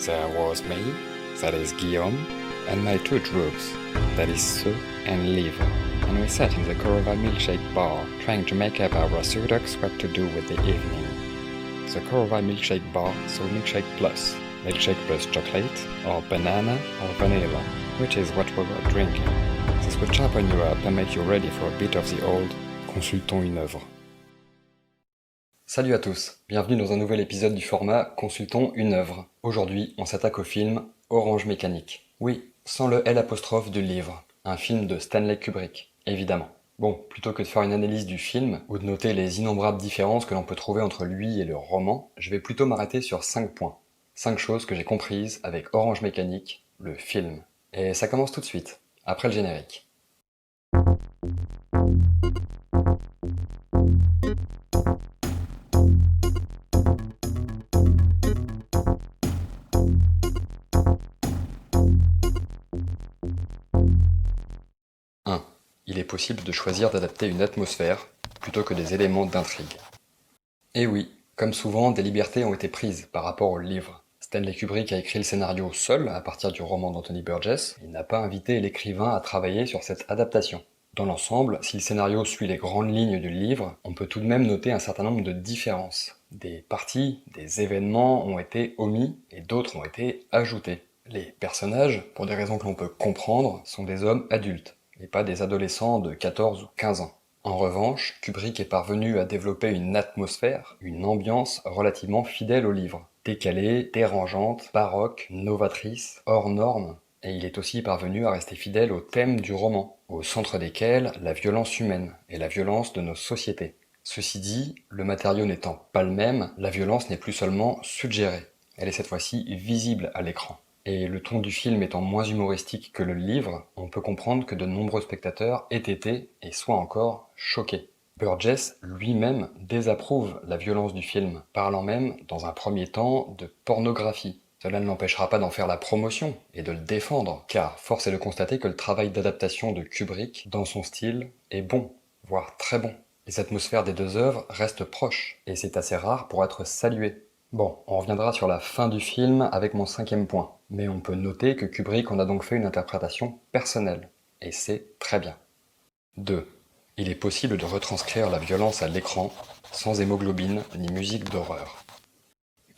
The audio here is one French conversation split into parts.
There was me, that is Guillaume, and my two droogs, that is Sue and Liv, and we sat in the Korova Milkshake bar, trying to make up our sudoks what to do with the evening. The Korova Milkshake bar sold Milkshake plus chocolate, or banana, or vanilla, which is what we were drinking. This would sharpen you up and make you ready for a bit of the old Consultons une œuvre. Salut à tous, bienvenue dans un nouvel épisode du format Consultons une œuvre. Aujourd'hui, on s'attaque au film Orange Mécanique. Oui, sans le L' du livre, un film de Stanley Kubrick, évidemment. Bon, plutôt que de faire une analyse du film, ou de noter les innombrables différences que l'on peut trouver entre lui et le roman, je vais plutôt m'arrêter sur 5 points. 5 choses que j'ai comprises avec Orange Mécanique, le film. Et ça commence tout de suite, après le générique. Il est possible de choisir d'adapter une atmosphère plutôt que des éléments d'intrigue. Et oui, comme souvent, des libertés ont été prises par rapport au livre. Stanley Kubrick a écrit le scénario seul à partir du roman d'Anthony Burgess. Il n'a pas invité l'écrivain à travailler sur cette adaptation. Dans l'ensemble, si le scénario suit les grandes lignes du livre, on peut tout de même noter un certain nombre de différences. Des parties, des événements ont été omis et d'autres ont été ajoutés. Les personnages, pour des raisons que l'on peut comprendre, sont des hommes adultes, et pas des adolescents de 14 ou 15 ans. En revanche, Kubrick est parvenu à développer une atmosphère, une ambiance relativement fidèle au livre. Décalée, dérangeante, baroque, novatrice, hors norme, et il est aussi parvenu à rester fidèle au thème du roman, au centre desquels la violence humaine et la violence de nos sociétés. Ceci dit, le matériau n'étant pas le même, la violence n'est plus seulement suggérée, elle est cette fois-ci visible à l'écran. Et le ton du film étant moins humoristique que le livre, on peut comprendre que de nombreux spectateurs aient été, et soient encore, choqués. Burgess lui-même désapprouve la violence du film, parlant même, dans un premier temps, de pornographie. Cela ne l'empêchera pas d'en faire la promotion et de le défendre, car force est de constater que le travail d'adaptation de Kubrick, dans son style, est bon, voire très bon. Les atmosphères des deux œuvres restent proches, et c'est assez rare pour être salué. Bon, on reviendra sur la fin du film avec mon 5e point, mais on peut noter que Kubrick en a donc fait une interprétation personnelle, et c'est très bien. 2. Il est possible de retranscrire la violence à l'écran, sans hémoglobine ni musique d'horreur.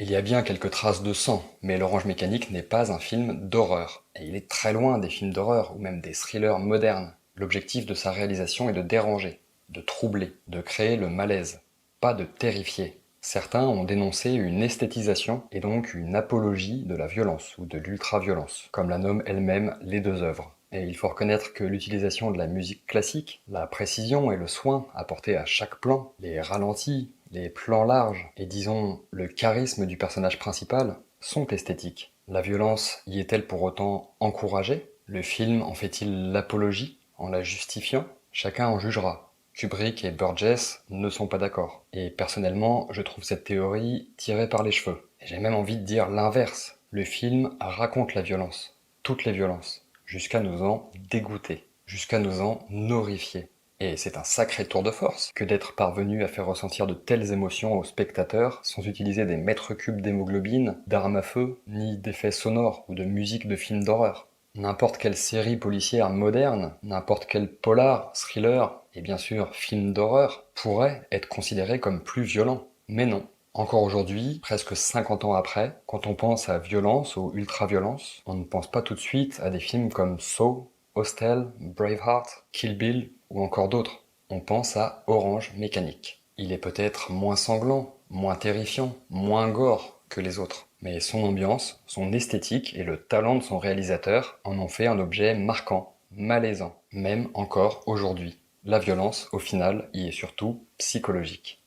Il y a bien quelques traces de sang, mais l'Orange Mécanique n'est pas un film d'horreur, et il est très loin des films d'horreur ou même des thrillers modernes. L'objectif de sa réalisation est de déranger, de troubler, de créer le malaise, pas de terrifier. Certains ont dénoncé une esthétisation et donc une apologie de la violence ou de l'ultra-violence, comme la nomment elle-même les deux œuvres. Et il faut reconnaître que l'utilisation de la musique classique, la précision et le soin apportés à chaque plan, les ralentis, les plans larges et disons le charisme du personnage principal sont esthétiques. La violence y est-elle pour autant encouragée? Le film en fait-il l'apologie en la justifiant? Chacun en jugera. Kubrick et Burgess ne sont pas d'accord. Et personnellement, je trouve cette théorie tirée par les cheveux. Et j'ai même envie de dire l'inverse. Le film raconte la violence, toutes les violences, jusqu'à nous en dégoûter, jusqu'à nous en horrifier. Et c'est un sacré tour de force que d'être parvenu à faire ressentir de telles émotions aux spectateurs sans utiliser des mètres cubes d'hémoglobine, d'armes à feu, ni d'effets sonores ou de musique de films d'horreur. N'importe quelle série policière moderne, n'importe quel polar, thriller, et bien sûr film d'horreur, pourrait être considéré comme plus violent. Mais non. Encore aujourd'hui, presque 50 ans après, quand on pense à violence ou ultra-violence, on ne pense pas tout de suite à des films comme Saw, Hostel, Braveheart, Kill Bill ou encore d'autres. On pense à Orange Mécanique. Il est peut-être moins sanglant, moins terrifiant, moins gore que les autres. Mais son ambiance, son esthétique et le talent de son réalisateur en ont fait un objet marquant, malaisant, même encore aujourd'hui. La violence, au final, y est surtout psychologique.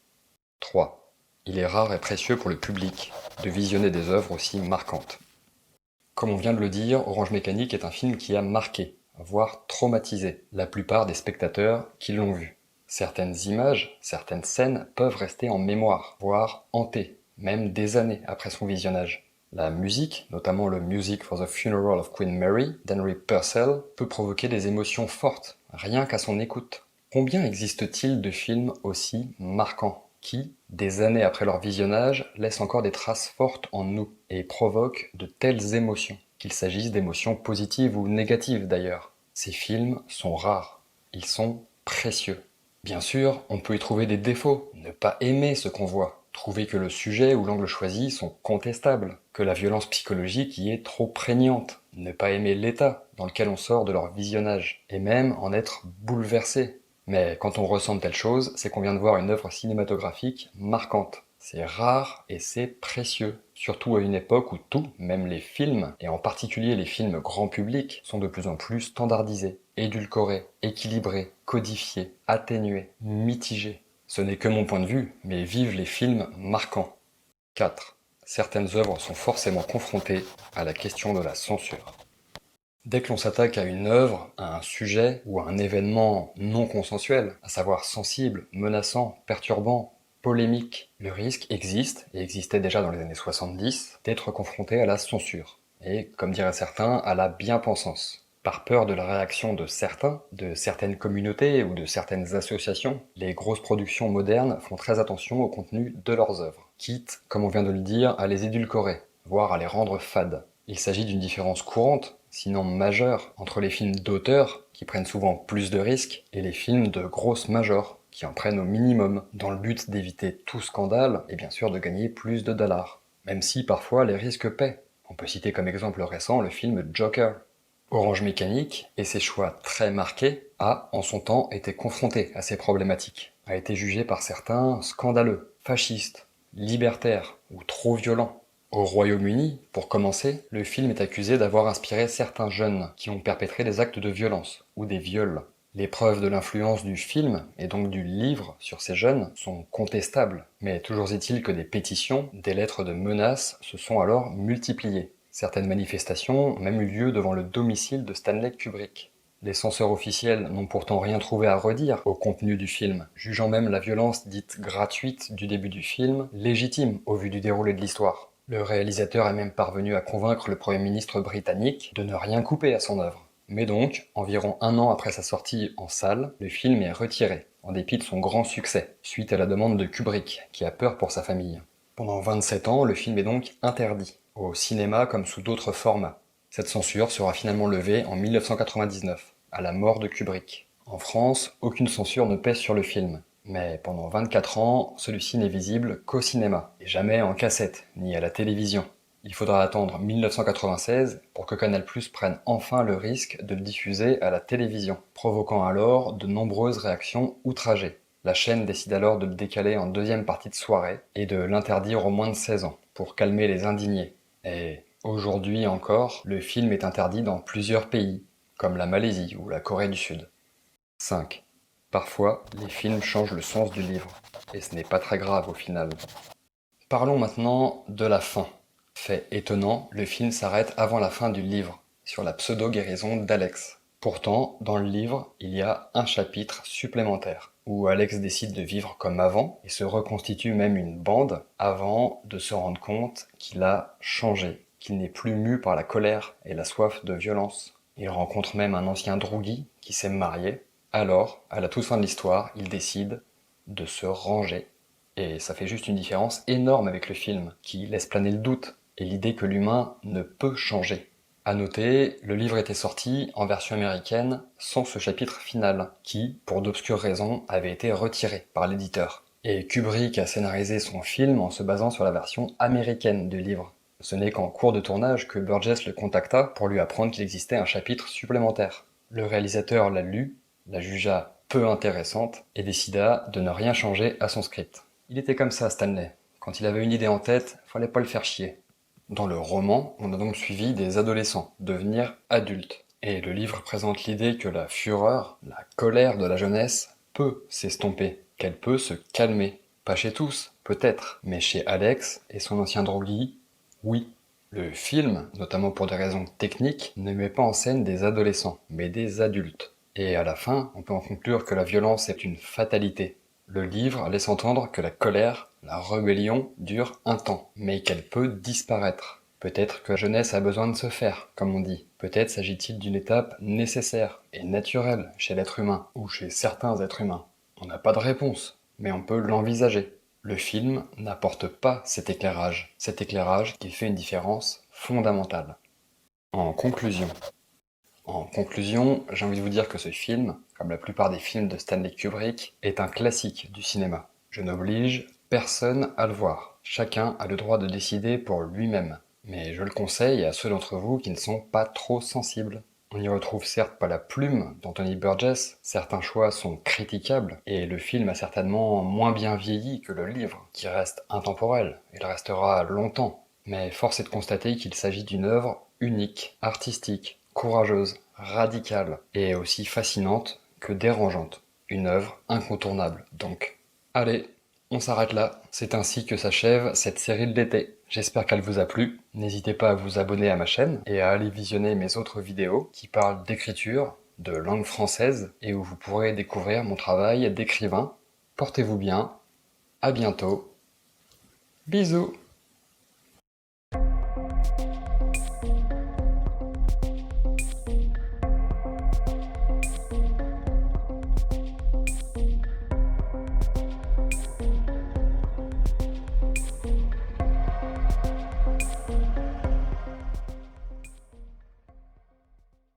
3. Il est rare et précieux pour le public de visionner des œuvres aussi marquantes. Comme on vient de le dire, Orange Mécanique est un film qui a marqué, voire traumatisé, la plupart des spectateurs qui l'ont vu. Certaines images, certaines scènes peuvent rester en mémoire, voire hantées, même des années après son visionnage. La musique, notamment le Music for the Funeral of Queen Mary d'Henry Purcell, peut provoquer des émotions fortes, rien qu'à son écoute. Combien existe-t-il de films aussi marquants, qui, des années après leur visionnage, laissent encore des traces fortes en nous et provoquent de telles émotions, qu'il s'agisse d'émotions positives ou négatives d'ailleurs. Ces films sont rares, ils sont précieux. Bien sûr, on peut y trouver des défauts, ne pas aimer ce qu'on voit, trouver que le sujet ou l'angle choisi sont contestables, que la violence psychologique y est trop prégnante, ne pas aimer l'état dans lequel on sort de leur visionnage, et même en être bouleversé. Mais quand on ressent de telles choses, c'est qu'on vient de voir une œuvre cinématographique marquante. C'est rare et c'est précieux, surtout à une époque où tout, même les films, et en particulier les films grand public, sont de plus en plus standardisés, édulcorés, équilibrés, codifiés, atténués, mitigés. Ce n'est que mon point de vue, mais vive les films marquants. 4. Certaines œuvres sont forcément confrontées à la question de la censure. Dès que l'on s'attaque à une œuvre, à un sujet ou à un événement non consensuel, à savoir sensible, menaçant, perturbant, polémique, le risque existe, et existait déjà dans les années 70, d'être confronté à la censure. Et, comme diraient certains, à la bien-pensance. Par peur de la réaction de certains, de certaines communautés ou de certaines associations, les grosses productions modernes font très attention au contenu de leurs œuvres, quitte, comme on vient de le dire, à les édulcorer, voire à les rendre fades. Il s'agit d'une différence courante, sinon majeure, entre les films d'auteur, qui prennent souvent plus de risques, et les films de grosses majors, qui en prennent au minimum, dans le but d'éviter tout scandale et bien sûr de gagner plus de dollars. Même si parfois les risques paient. On peut citer comme exemple récent le film Joker. Orange Mécanique, et ses choix très marqués, a, en son temps, été confronté à ces problématiques, a été jugé par certains scandaleux, fasciste, libertaire ou trop violent. Au Royaume-Uni, pour commencer, le film est accusé d'avoir inspiré certains jeunes qui ont perpétré des actes de violence ou des viols. Les preuves de l'influence du film, et donc du livre, sur ces jeunes sont contestables, mais toujours est-il que des pétitions, des lettres de menaces se sont alors multipliées. Certaines manifestations ont même eu lieu devant le domicile de Stanley Kubrick. Les censeurs officiels n'ont pourtant rien trouvé à redire au contenu du film, jugeant même la violence dite gratuite du début du film légitime au vu du déroulé de l'histoire. Le réalisateur est même parvenu à convaincre le Premier ministre britannique de ne rien couper à son œuvre. Mais donc, environ un an après sa sortie en salle, le film est retiré, en dépit de son grand succès, suite à la demande de Kubrick, qui a peur pour sa famille. Pendant 27 ans, le film est donc interdit, au cinéma comme sous d'autres formats. Cette censure sera finalement levée en 1999, à la mort de Kubrick. En France, aucune censure ne pèse sur le film, mais pendant 24 ans, celui-ci n'est visible qu'au cinéma, et jamais en cassette, ni à la télévision. Il faudra attendre 1996 pour que Canal+ prenne enfin le risque de le diffuser à la télévision, provoquant alors de nombreuses réactions outragées. La chaîne décide alors de le décaler en deuxième partie de soirée et de l'interdire aux moins de 16 ans, pour calmer les indignés. Et aujourd'hui encore, le film est interdit dans plusieurs pays, comme la Malaisie ou la Corée du Sud. 5. Parfois, les films changent le sens du livre, et ce n'est pas très grave au final. Parlons maintenant de la fin. Fait étonnant, le film s'arrête avant la fin du livre, sur la pseudo-guérison d'Alex. Pourtant, dans le livre, il y a un chapitre supplémentaire, où Alex décide de vivre comme avant, et se reconstitue même une bande, avant de se rendre compte qu'il a changé, qu'il n'est plus mu par la colère et la soif de violence. Il rencontre même un ancien drougui qui s'est marié. Alors, à la toute fin de l'histoire, il décide de se ranger. Et ça fait juste une différence énorme avec le film, qui laisse planer le doute et l'idée que l'humain ne peut changer. À noter, le livre était sorti en version américaine sans ce chapitre final, qui, pour d'obscures raisons, avait été retiré par l'éditeur. Et Kubrick a scénarisé son film en se basant sur la version américaine du livre. Ce n'est qu'en cours de tournage que Burgess le contacta pour lui apprendre qu'il existait un chapitre supplémentaire. Le réalisateur l'a lu, la jugea peu intéressante et décida de ne rien changer à son script. Il était comme ça, Stanley. Quand il avait une idée en tête, fallait pas le faire chier. Dans le roman, on a donc suivi des adolescents devenir adultes. Et le livre présente l'idée que la fureur, la colère de la jeunesse peut s'estomper, qu'elle peut se calmer. Pas chez tous, peut-être, mais chez Alex et son ancien drogué, oui. Le film, notamment pour des raisons techniques, ne met pas en scène des adolescents, mais des adultes. Et à la fin, on peut en conclure que la violence est une fatalité. Le livre laisse entendre que la colère, la rébellion dure un temps, mais qu'elle peut disparaître. Peut-être que la jeunesse a besoin de se faire, comme on dit. Peut-être s'agit-il d'une étape nécessaire et naturelle chez l'être humain, ou chez certains êtres humains. On n'a pas de réponse, mais on peut l'envisager. Le film n'apporte pas cet éclairage qui fait une différence fondamentale. En conclusion, j'ai envie de vous dire que ce film, comme la plupart des films de Stanley Kubrick, est un classique du cinéma. Je n'oblige personne à le voir. Chacun a le droit de décider pour lui-même. Mais je le conseille à ceux d'entre vous qui ne sont pas trop sensibles. On n'y retrouve certes pas la plume d'Anthony Burgess, certains choix sont critiquables, et le film a certainement moins bien vieilli que le livre, qui reste intemporel, il restera longtemps. Mais force est de constater qu'il s'agit d'une œuvre unique, artistique, courageuse, radicale, et aussi fascinante que dérangeante. Une œuvre incontournable, donc. Allez, on s'arrête là. C'est ainsi que s'achève cette série de l'été. J'espère qu'elle vous a plu. N'hésitez pas à vous abonner à ma chaîne et à aller visionner mes autres vidéos qui parlent d'écriture, de langue française et où vous pourrez découvrir mon travail d'écrivain. Portez-vous bien. À bientôt. Bisous.